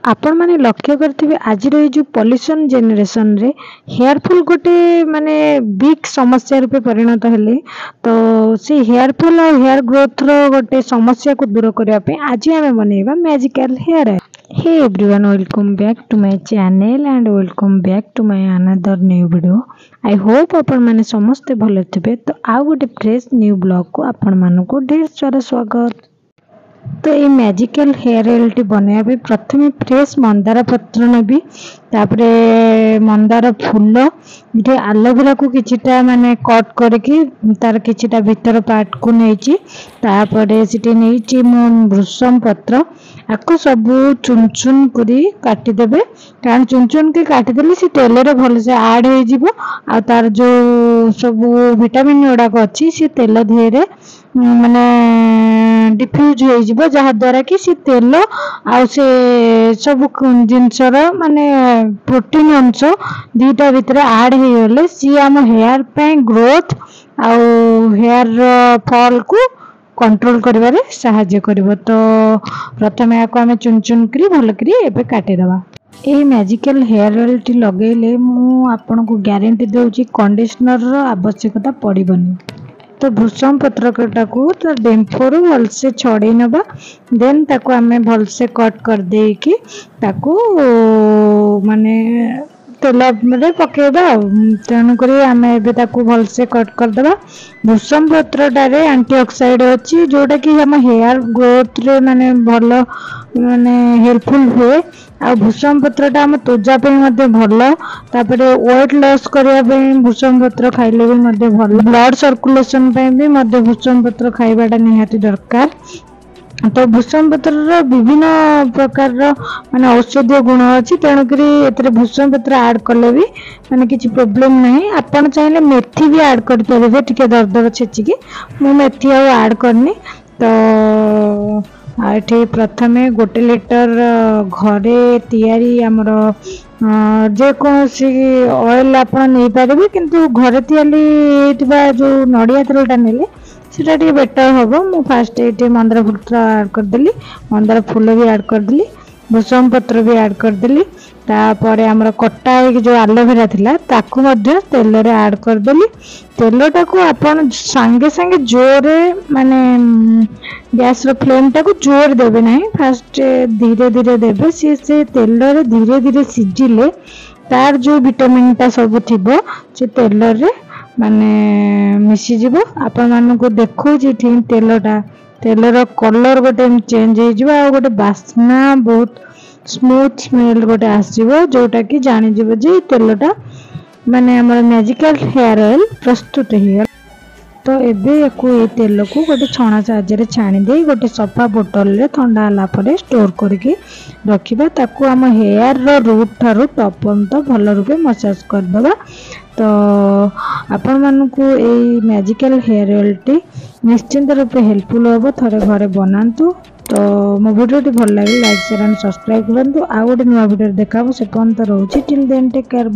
आपण माने लक्ष्य करथिबे आज रे जो पॉल्यूशन जनरेशन रे हेयर फॉल गोटे माने बिग समस्या रूपे परिणत हेले। तो से हेयर फॉल और हेयर ग्रोथ रो गोटे समस्या को दूर करबा पे आज हमें बनेबा magical hair oil. Hey everyone, welcome back to my channel and welcome back to my another new video. I hope आपण माने समस्त भले थिबे। तो आ गोटे फ्रेश न्यू ब्लॉग को आपण मानको को ढेर सारा स्वागत। तो ये मैजिकल हेयर ऑयल टी बनया प्रथम फ्रेश मंदार पत्र नेबी, तापरे मंदार फूल ये एलोवेरा को किछिटा माने कट करके तार किछिटा भीतर पार्ट को नेची, तापरे सिटी नेची मो भृषम पत्र आको सब चुन चुन करी काटी देबे। कारण चुन चुन के काटी देले से तेल रे भल से ऐड हो जिवो आ तार जो सब विटामिन गुडा को अछि से तेल धीरे माने डिफ्यूज हो जिवो, जहा द्वारा कि से तेल आ से सब जिनसर माने प्रोटीन अंश दीटा भितर ऐड हो गले सी आम हेयर पे ग्रोथ आ हेयर फॉल को कंट्रोल करिवारे सहायता करिवो। तो प्रथमे आको आमे चुन चुन करी भल करी एबे काटी दबा। ए मैजिकल हेयर ऑयल टी लगेले मु आपन को गारंटी देउची कंडीशनर रो आवश्यकता पड़िबनी। तो भृषम पत्रकटा को तो डेम्फोरू भलसे छड़े नबा, देन ताको आमे भलसे कट कर दे कि ताको माने तेल रे पकेबा। तेणु करी आमे एबे ताको भलसे कट कर देबा। भृषम पत्रटारे एंटीऑक्साइड अछि जोटा कि हम हेयर ग्रोथ रे माने भलो माने हेल्पफुल हुए। आ भृषम पत्रटा हम त्वचा पे मध्ये भलो, तापरे वेट लॉस करिया पे भृषम पत्र खाइले भी मध्ये भलो, ब्लड सर्कुलेशन पे भी मध्ये भृषम पत्र खाइबाटा निहाती दरकार। तो भृषम पत्र विभिन्न प्रकार माने औषधीय गुण अच्छी, तेणुक भृषम पत्र ऐड कले भी माने किसी प्रॉब्लम नहीं। आपन चाहे मेथी भी ऐड कर पारे टिके दरदर छेचिकी, मु मेथी ऐड करनी। तो ये प्रथमे गोटे लिटर घरे तैयारी आमर जेकोसी ऑयल आपन नहीं पारे, किंतु घरे तैयारी जो नड़िया तेलटा नेले सेटा टी बेटर होबो। मु फास्ट ये मंदार फूल ऐड कर देली, मंदार फूल भी ऐड कर देली, भृषम पत्र भी ऐड कर देली। तापरे हमर कट्टा है जो एलोवेरा थिला ताकू मध्ये तेल रे ऐड कर देली। तेलटा को अपन संगे संगे जोरे माने गैस रो फ्लेम टा को जोर देबे नहीं, फास्ट धीरे धीरे देबे। से तेल रे धीरे धीरे सिजिले तार जो विटामिन टा सब थिबो से तेल रे माने मिसी जीवो। आपण मानन को देखो जी ठीक तेलटा तेलर कलर गोटे चेंज हो जिवो आ गोटे बास्ना बहुत स्मूथ स्मेल गोटे आसीबो, जोटा कि जानि जीवो जे तेलटा माने हमर मैजिकल हेयर ऑयल प्रस्तुत हो। तो एबे एको ए तेल को गोटे छणा साहाय्य छाणी दे गोटे सफा बोतल रे ठंडा हला परे स्टोर करके रखिबा। ताकू हम हेयर रो रूट थारु टॉप पर्यंत भल रूपे मसाज कर दबा। तो आपण मानकू ए मैजिकल हेयर ऑयल टी निश्चिंत रूपे हेल्पफुल होबो, थरे घरे बनांतु। तो मो वीडियो टी भल लागे लाइक शेयर एंड सब्सक्राइब करंतु। आ गोटे नुवा वीडियो देखाबो से पर्यंत रहउची। Till then take care.